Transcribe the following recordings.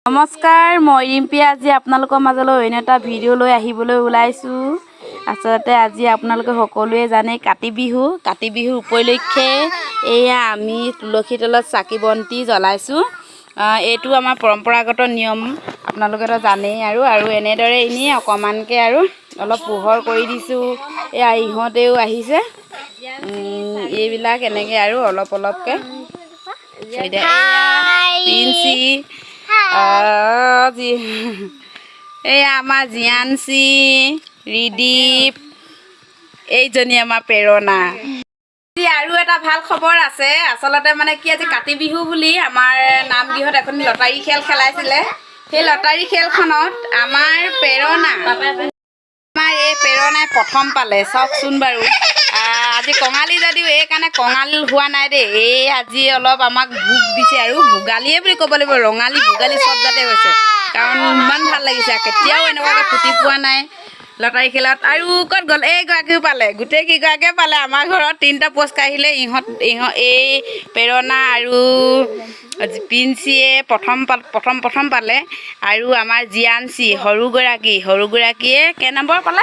নমস্কাৰ, মই ৰিম্পী। আজি আপোনালোকৰ মাজলৈ অন্য এটা ভিডিঅ' লৈ আহিবলৈ ওলাইছোঁ। আচলতে আজি আপোনালোকে সকলোৱে জানে কাতি বিহুৰ উপলক্ষে এয়া আমি তুলসী তলত চাকি বন্তি জ্বলাইছোঁ। এইটো আমাৰ পৰম্পৰাগত নিয়ম, আপোনালোকেতো জানেই। আৰু এনেদৰে এনেই অকণমানকৈ আৰু অলপ পোহৰ কৰি দিছোঁ। এয়া ইহঁতেও আহিছে, এইবিলাক এনেকৈ আৰু অলপ অলপকৈ পিঞ্চি এয়া আমাৰ জিয়ানচি, ৰিদীপ, এইজনী আমাৰ প্ৰেৰণা। আৰু এটা ভাল খবৰ আছে। আচলতে মানে কি, আজি কাতি বিহু বুলি আমাৰ নামগৃহত এখন লটাৰী খেল খেলাইছিলে। সেই লটাৰী খেলখনত আমাৰ এই প্ৰেৰণাই প্ৰথম পালে। চাওকচোন বাৰু, আজি কঙালী যদিও এইকাৰণে কঙালী হোৱা নাই দেই। এই আজি অলপ আমাক ভোগ দিছে, আৰু ভোগালীয়ে বুলি ক'ব লাগিব। ৰঙালী ভোগালী চব যাতে হৈছে, কাৰণ ইমান ভাল লাগিছে। কেতিয়াও এনেকুৱাকৈ ফুটি পোৱা নাই লটাৰী খেলত। আৰু ক'ত গ'ল এইগৰাকীও পালে, গোটেই কেইগৰাকীয়ে পালে। আমাৰ ঘৰত 3টা পুৰস্কাৰ আহিলে। এই প্ৰেৰণা আৰু পিঞ্চিয়ে প্ৰথম পালে। আৰু আমাৰ জিয়ানচি সৰুগৰাকীয়ে কেই নম্বৰ পালে?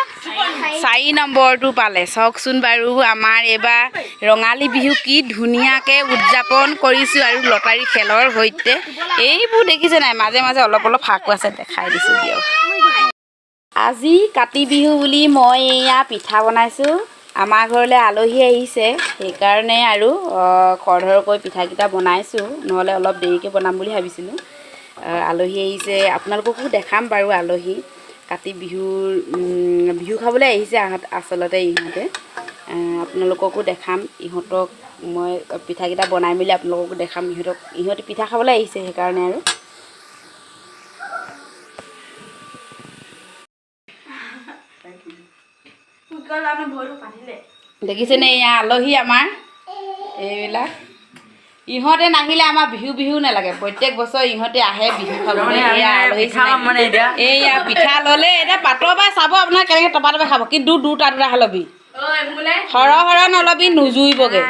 4 নম্বৰটো পালে। চাওকচোন বাৰু, আমাৰ এইবাৰ ৰঙালী বিহু কি ধুনীয়াকৈ উদযাপন কৰিছোঁ, আৰু লটাৰী খেলৰ সৈতে। এইবোৰ দেখিছে নাই, মাজে মাজে অলপ অলপ ফাকো আছে, দেখাই দিছোঁ দিয়ক। আজি কাতি বিহু বুলি মই এয়া পিঠা বনাইছোঁ। আমাৰ ঘৰলৈ আলহী আহিছে, সেইকাৰণে আৰু খৰধৰকৈ পিঠাকেইটা বনাইছোঁ, নহ'লে অলপ দেৰিকৈ বনাম বুলি ভাবিছিলোঁ। আলহী আহিছে, আপোনালোককো দেখাম বাৰু। আলহী কাতি বিহু খাবলৈ আহিছে আচলতে ইহঁতে। আপোনালোককো দেখাম। ইহঁতক মই পিঠাকেইটা বনাই মেলি আপোনালোককো দেখাম। ইহঁতে পিঠা খাবলৈ আহিছে, সেইকাৰণে আৰু দেখিছেনে, এয়া আলহী আমাৰ। এইবিলাক ইহঁতে নাহিলে আমাৰ বিহু নালাগে। প্ৰত্যেক বছৰ ইহঁতে আহে বিহু খাবলৈ। এয়া আলহী এয়া পিঠা ল'লে। এতিয়া পাতৰ পৰা চাব আপোনাৰ কেনেকৈ টপা খাব, কিন্তু দুটা ল'বি, সৰহ নল'বি, নুজুৰিবগৈ।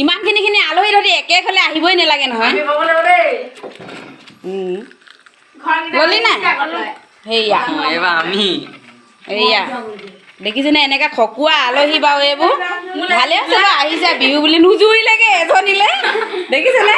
ইমানখিনি আলহী ধৰি একে হ'লে আহিবই নালাগে নহয়। গলি নাই সেয়া এয়া দেখিছেনে, এনেকৈ খকুৱা আলহী বাৰু। এইবোৰ ভালে আছে বাৰু, আহিছে বিহু বুলি। নুজুৰিলেগৈ এজনীলে, দেখিছেনে।